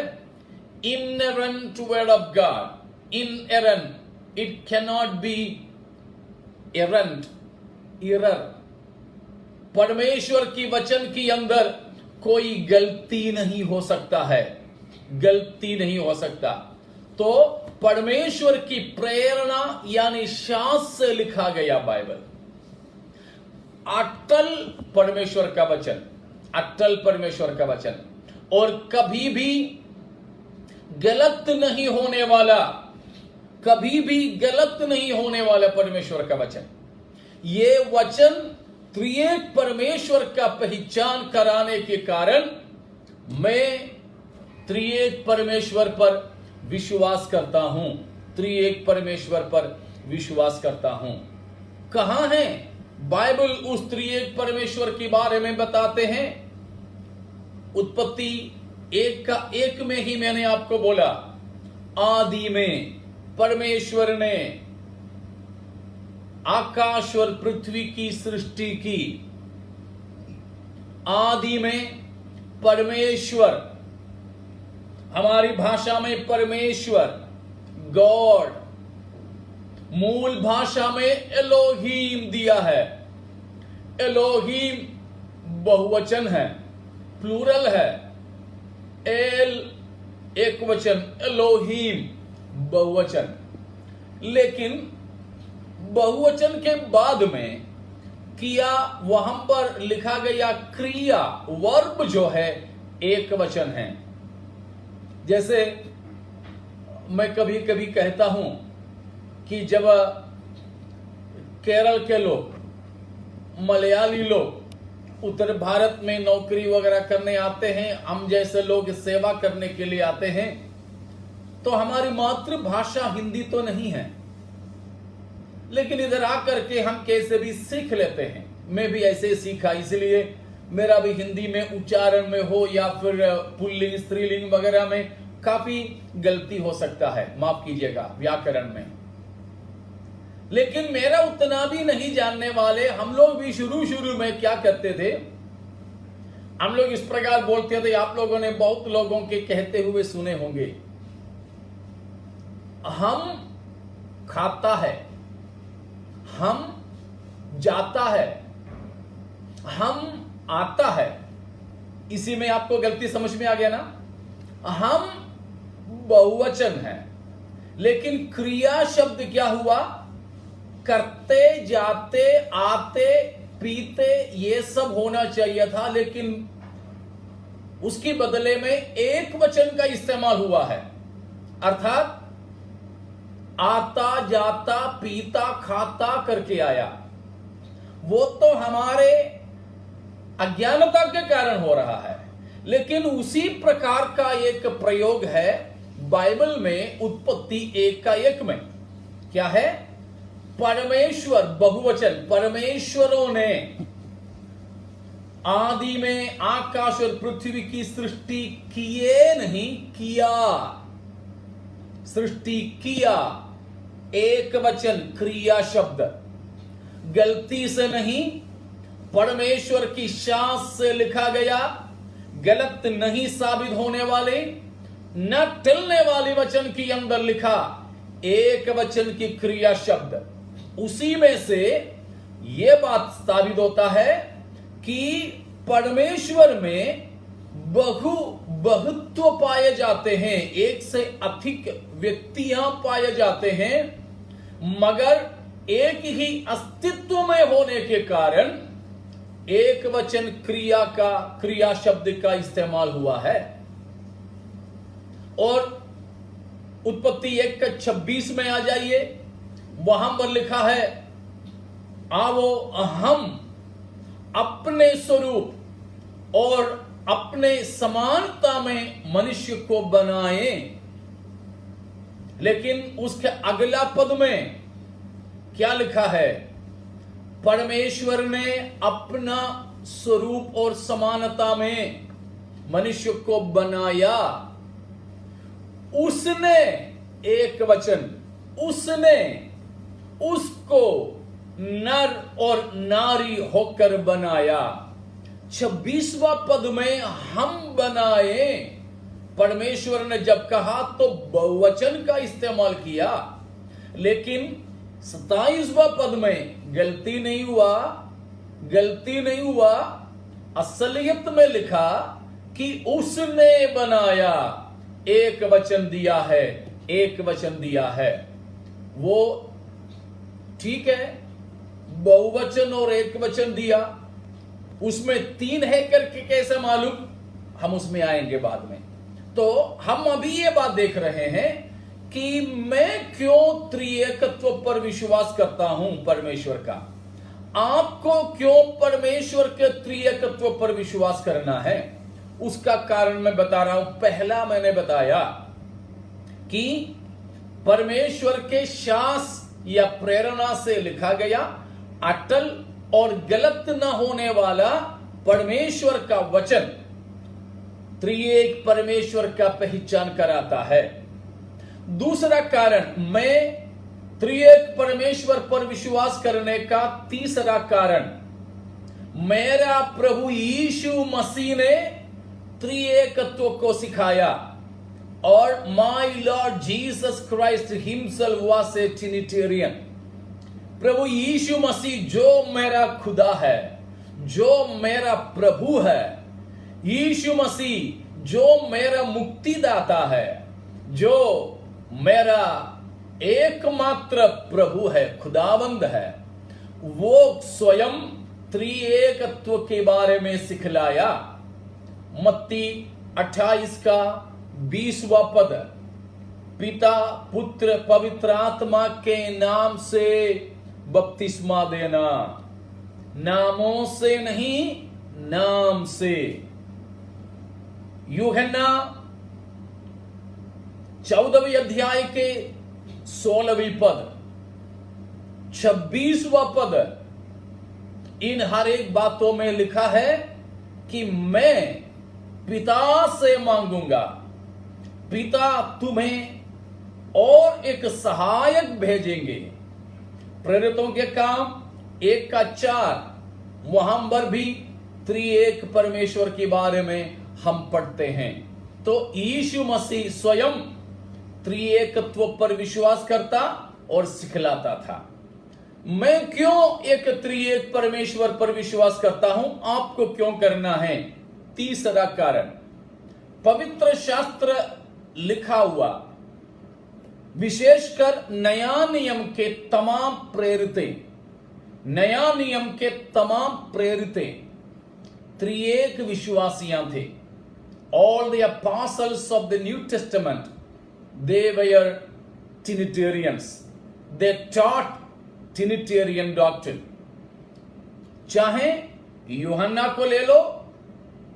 inherent word of God. Inherent, it cannot be errant, error. परमेश्वर की वचन के अंदर कोई गलती नहीं हो सकता है, गलती नहीं हो सकता। तो परमेश्वर की प्रेरणा यानी शास्त्र से लिखा गया बाइबल, अटल परमेश्वर का वचन, अटल परमेश्वर का वचन, और कभी भी गलत नहीं होने वाला, कभी भी गलत नहीं होने वाला परमेश्वर का वचन। ये वचन त्रिएक परमेश्वर का पहचान कराने के कारण मैं त्रिएक परमेश्वर पर विश्वास करता हूं, त्रिएक परमेश्वर पर विश्वास करता हूं। कहां है बाइबल उस त्रिएक परमेश्वर के बारे में बताते हैं? उत्पत्ति 1:1 में ही मैंने आपको बोला, आदि में परमेश्वर ने आकाश और पृथ्वी की सृष्टि की। आदि में परमेश्वर, हमारी भाषा में परमेश्वर, गॉड, मूल भाषा में एलोहीम दिया है। एलोहीम बहुवचन है, प्लूरल है। एल एक वचन, एलोहीम बहुवचन। लेकिन बहुवचन के बाद में किया, वहां पर लिखा गया क्रिया, वर्ब जो है एक वचन है। जैसे मैं कभी कभी कहता हूं कि जब केरल के लोग, मलयाली लोग उत्तर भारत में नौकरी वगैरह करने आते हैं, हम जैसे लोग सेवा करने के लिए आते हैं, तो हमारी मातृभाषा हिंदी तो नहीं है, लेकिन इधर आकर के हम कैसे भी सीख लेते हैं। मैं भी ऐसे सीखा, इसलिए मेरा भी हिंदी में उच्चारण में हो या फिर पुल्लिंग, स्त्रीलिंग वगैरह में काफी गलती हो सकता है, माफ कीजिएगा, व्याकरण में। लेकिन मेरा उतना भी नहीं जानने वाले हम लोग भी शुरू में क्या करते थे, हम लोग इस प्रकार बोलते थे, आप लोगों ने बहुत लोगों के कहते हुए सुने होंगे, हम खाता है, हम जाता है, हम आता है। इसी में आपको गलती समझ में आ गया ना। हम बहुवचन है, लेकिन क्रिया शब्द क्या हुआ? करते जाते आते पीते ये सब होना चाहिए था, लेकिन उसकी बदले में एक वचन का इस्तेमाल हुआ है, अर्थात आता जाता पीता खाता करके आया। वो तो हमारे अज्ञानता के कारण हो रहा है, लेकिन उसी प्रकार का एक प्रयोग है बाइबल में उत्पत्ति 1:1 में। क्या है? परमेश्वर, बहुवचन, परमेश्वरों ने आदि में आकाश और पृथ्वी की सृष्टि किए नहीं, किया, सृष्टि किया। एक वचन, क्रिया शब्द, गलती से नहीं, परमेश्वर की सांस से लिखा गया, गलत नहीं साबित होने वाले, न टलने वाले वचन के अंदर लिखा एक वचन की क्रिया शब्द। उसी में से यह बात साबित होता है कि परमेश्वर में बहुत्व पाए जाते हैं, एक से अधिक व्यक्तियां पाए जाते हैं, मगर एक ही अस्तित्व में होने के कारण एक वचन क्रिया शब्द का इस्तेमाल हुआ है। और उत्पत्ति 1:26 में आ जाइए, वहां पर लिखा है, आवो हम अपने स्वरूप और अपने समानता में मनुष्य को बनाएं। लेकिन उसके अगला पद में क्या लिखा है? परमेश्वर ने अपना स्वरूप और समानता में मनुष्य को बनाया। उसने, एक वचन, उसने उसको नर और नारी होकर बनाया। 26वां पद में हम बनाए। परमेश्वर ने जब कहा तो बहुवचन का इस्तेमाल किया, लेकिन 27वां पद में गलती नहीं हुआ, असलियत में लिखा कि उसने बनाया, एक वचन दिया है। वो ठीक है, बहुवचन और एक वचन दिया, उसमें 3 है करके कैसे मालूम? हम उसमें आएंगे बाद में। तो हम अभी ये बात देख रहे हैं कि मैं क्यों त्रिएकत्व पर विश्वास करता हूं परमेश्वर का। आपको क्यों परमेश्वर के त्रिएकत्व पर विश्वास करना है, उसका कारण मैं बता रहा हूं। पहला मैंने बताया कि परमेश्वर के शास या प्रेरणा से लिखा गया अटल और गलत न होने वाला परमेश्वर का वचन त्रिएक परमेश्वर का पहचान कराता है। दूसरा कारण, मैं त्रिएक परमेश्वर पर विश्वास करने का तीसरा कारण, मेरा प्रभु यीशु मसीह ने त्रिएकत्व को सिखाया और my Lord Jesus Christ himself was a Trinitarian. प्रभु यीशु मसीह जो मेरा खुदा है, जो मेरा प्रभु है, यीशु मसीह जो मेरा मुक्तिदाता है, जो मेरा एकमात्र प्रभु है, खुदावंद है, वो स्वयं त्रिएकत्व के बारे में सिखलाया। मत्ती 28:20 पद, पिता पुत्र पवित्र आत्मा के नाम से बपतिस्मा देना, नामों से नहीं, नाम से। यूहन्ना 14वें अध्याय के 16वें पद, 26वां पद, इन हर एक बातों में लिखा है कि मैं पिता से मांगूंगा, पिता तुम्हें और एक सहायक भेजेंगे। प्रेरितों के काम 1:4, वहां पर भी त्रिएक परमेश्वर के बारे में हम पढ़ते हैं। तो यीशु मसीह स्वयं त्रिएकत्व पर विश्वास करता और सिखलाता था। मैं क्यों एक त्रिएक परमेश्वर पर विश्वास करता हूं, आपको क्यों करना है? तीसरा कारण, पवित्र शास्त्र लिखा हुआ विशेषकर नया नियम के तमाम प्रेरित त्रिएक विश्वासियां थे। All the apostles of the New Testament, they were Trinitarians. They taught Trinitarian doctrine. चाहे यूहन्ना को ले लो,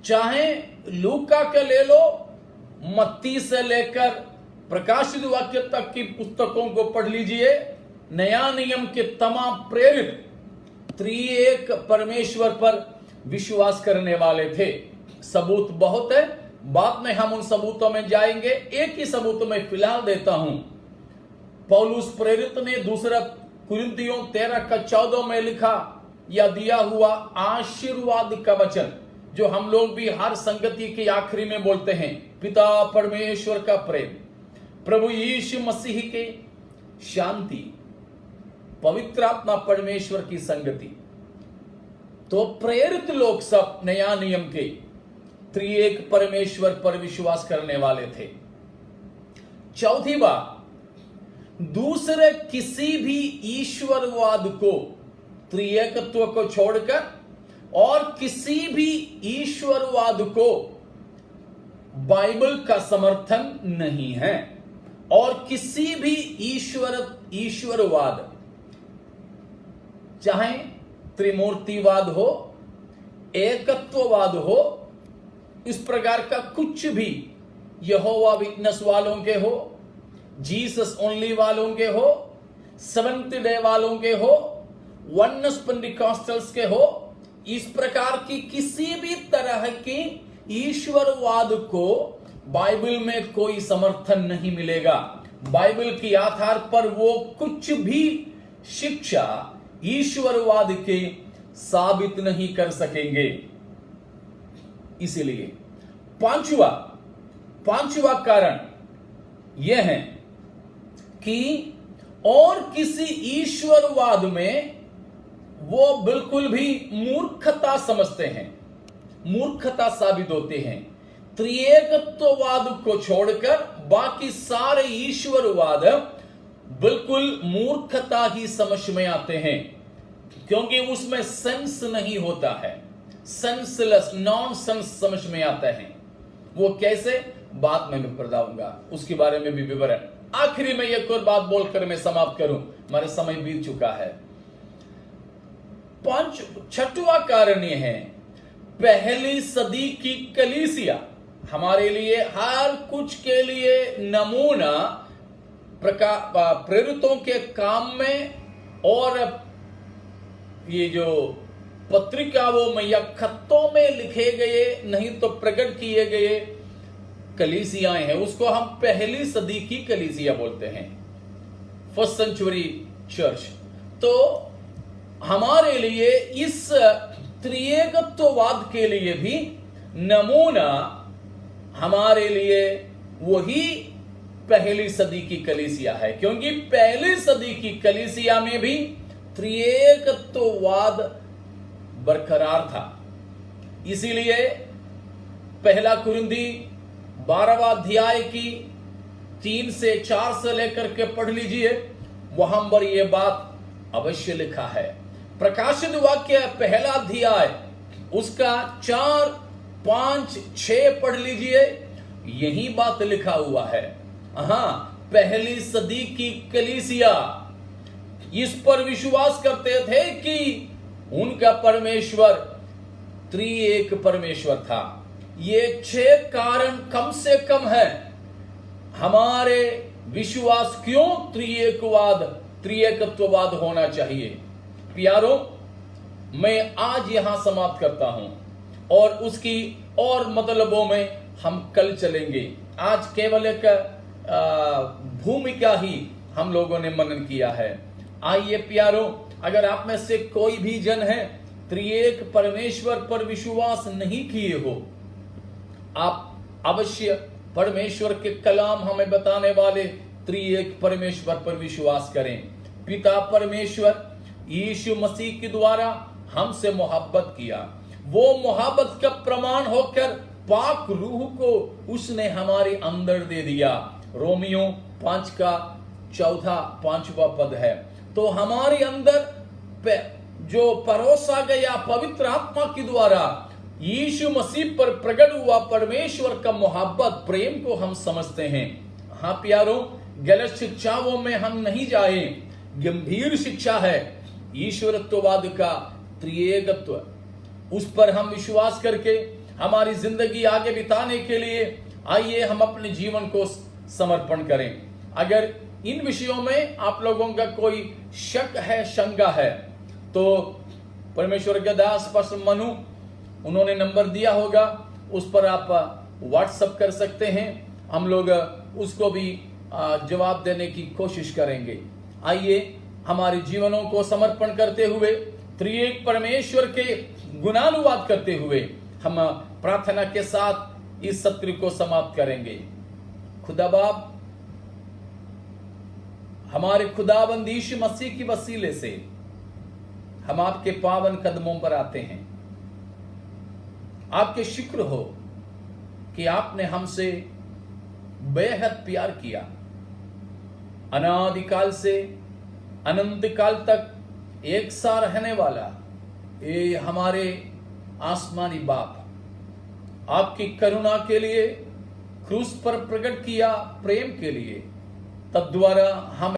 चाहे लूका के ले लो, मत्ती से लेकर प्रकाशित वाक्य तक की पुस्तकों को पढ़ लीजिए। नया नियम के तमाम प्रेरित त्रिएक परमेश्वर पर विश्वास करने वाले थे। सबूत बहुत है, बाद में हम उन सबूतों में जाएंगे। एक ही सबूत में फिलहाल देता हूं। पौलुस प्रेरित ने दूसरा कुरिन्थियों 13:14 में लिखा या दिया हुआ आशीर्वाद का वचन, जो हम लोग भी हर संगति के आखिरी में बोलते हैं, पिता परमेश्वर का प्रेम, प्रभु यीशु मसीह के शांति, पवित्र आत्मा परमेश्वर की संगति। तो प्रेरित लोग सब नया नियम के त्रिएक परमेश्वर पर विश्वास करने वाले थे। चौथी बात, दूसरे किसी भी ईश्वरवाद को, त्रिएकत्व को छोड़कर और किसी भी ईश्वरवाद को बाइबल का समर्थन नहीं है। और किसी भी ईश्वरवाद, चाहे त्रिमूर्तिवाद हो, एकत्ववाद हो, इस प्रकार का कुछ भी, यहोवा विटनेस वालों के हो, जीसस ओनली वालों के हो, सेवेंथ डे वालों के हो, वननेस पेंटिकॉस्टल्स के हो, इस प्रकार की किसी भी तरह की ईश्वरवाद को बाइबल में कोई समर्थन नहीं मिलेगा। बाइबल के आधार पर वो कुछ भी शिक्षा ईश्वरवाद के साबित नहीं कर सकेंगे। इसलिए पांचवा कारण यह है कि और किसी ईश्वरवाद में वो बिल्कुल भी मूर्खता समझते हैं, मूर्खता साबित होते हैं। त्रिएकत्ववाद को छोड़कर बाकी सारे ईश्वरवाद बिल्कुल मूर्खता ही समझ में आते हैं, क्योंकि उसमें सेंस नहीं होता है, सेंसलेस नॉनसेंस समझ में आता है। वो कैसे, बाद में मैं बताऊंगा, उसके बारे में भी विवरण। आखिरी में एक और बात बोलकर मैं समाप्त करूं, हमारा समय बीत चुका है। छठवां कारण यह है, पहली सदी की कलीसिया हमारे लिए हर कुछ के लिए नमूना प्रेरितों के काम में, और ये जो पत्रिकाओं में या खतों में लिखे गए नहीं तो प्रकट किए गए कलीसियाएं हैं, उसको हम पहली सदी की कलीसिया बोलते हैं, फर्स्ट सेंचुरी चर्च। तो हमारे लिए इस त्रिएकत्ववाद के लिए भी नमूना हमारे लिए वही पहली सदी की कलीसिया है, क्योंकि पहली सदी की कलीसिया में भी त्रिएकत्ववाद बरकरार था। इसीलिए पहला कुरिन्थी 12वां अध्याय की 3 से 4 से लेकर के पढ़ लीजिए, वहां पर यह बात अवश्य लिखा है। प्रकाशित वाक्य पहला अध्याय उसका 4, 5, 6 पढ़ लीजिए, यही बात लिखा हुआ है। हाँ, पहली सदी की कलीसिया इस पर विश्वास करते थे कि उनका परमेश्वर त्रिएक परमेश्वर था। ये 6 कारण कम से कम है हमारे विश्वास क्यों त्रिएकत्ववाद होना चाहिए। प्यारों, मैं आज यहां समाप्त करता हूं और उसकी और मतलबों में हम कल चलेंगे। आज केवल एक भूमिका ही हम लोगों ने मनन किया है। आइए प्यारों, अगर आप में से कोई भी जन है त्रिएक परमेश्वर पर विश्वास नहीं किए हो, आप अवश्य परमेश्वर के कलाम हमें बताने वाले त्रिएक परमेश्वर पर विश्वास करें। पिता परमेश्वर यीशु मसीह के द्वारा हमसे मोहब्बत किया, वो मोहब्बत का प्रमाण होकर पाक रूह को उसने हमारे अंदर दे दिया। रोमियो 5 का 5वां पद है। तो हमारे अंदर जो परोसा गया पवित्र आत्मा के द्वारा यीशु मसीह पर प्रकट हुआ परमेश्वर का मोहब्बत प्रेम को हम समझते हैं। हाँ प्यारों, गलत शिक्षाओं में हम नहीं जाए। गंभीर शिक्षा है ईश्वरत्ववाद का त्रिएकत्व, उस पर हम विश्वास करके हमारी जिंदगी आगे बिताने के लिए आइए हम अपने जीवन को समर्पण करें। अगर इन विषयों में आप लोगों का कोई शक है, शंका है, तो परमेश्वर के दास पास्टर मनु, उन्होंने नंबर दिया होगा, उस पर आप व्हाट्सएप कर सकते हैं। हम लोग उसको भी जवाब देने की कोशिश करेंगे। आइए हमारे जीवनों को समर्पण करते हुए, त्रिएक परमेश्वर के गुणानुवाद करते हुए हम प्रार्थना के साथ इस सत्र को समाप्त करेंगे। खुदा बाप, हमारे खुदाबंद यीशु मसीह की वसीले से हम आपके पावन कदमों पर आते हैं। आपके शुक्र हो कि आपने हमसे बेहद प्यार किया। अनादिकाल से अनंत काल तक एक सा रहने वाला ये हमारे आसमानी बाप, आपकी करुणा के लिए क्रूस पर प्रकट किया प्रेम के लिए, तब द्वारा हम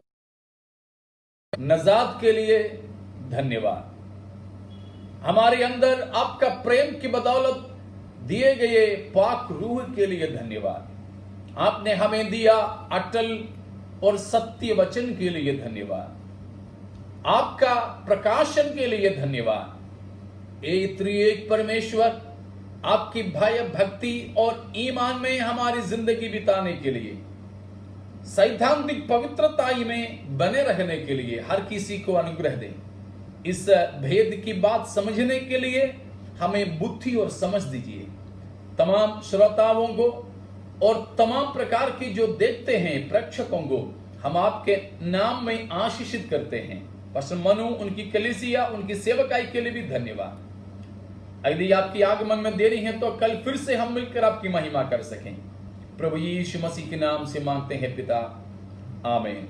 नजात के लिए धन्यवाद। हमारे अंदर आपका प्रेम की बदौलत दिए गए पाक रूह के लिए धन्यवाद। आपने हमें दिया अटल और सत्य वचन के लिए धन्यवाद। आपका प्रकाशन के लिए धन्यवाद। ए त्रिएक परमेश्वर, आपकी भय भक्ति और ईमान में हमारी जिंदगी बिताने के लिए, सैद्धांतिक पवित्रता में बने रहने के लिए हर किसी को अनुग्रह दें। इस भेद की बात समझने के लिए हमें बुद्धि और समझ दीजिए। तमाम श्रोताओं को और तमाम प्रकार की जो देखते हैं प्रेक्षकों को हम आपके नाम में आशीषित करते हैं। पास्टर मनु, उनकी कलीसिया, उनकी सेवकाई के लिए भी धन्यवाद। यदि आपकी आगमन में देरी है तो कल फिर से हम मिलकर आपकी महिमा कर सकें। प्रभु यीशु मसीह के नाम से मांगते हैं पिता, आमीन।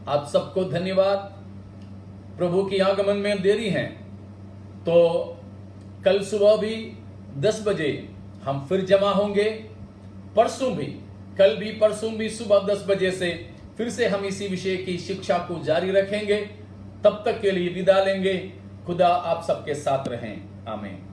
आप सबको धन्यवाद। प्रभु की आगमन में देरी है तो कल सुबह भी 10 बजे हम फिर जमा होंगे। परसों भी, कल भी परसों भी सुबह 10 बजे से फिर से हम इसी विषय की शिक्षा को जारी रखेंगे। तब तक के लिए विदा लेंगे। खुदा आप सबके साथ रहें। आमीन।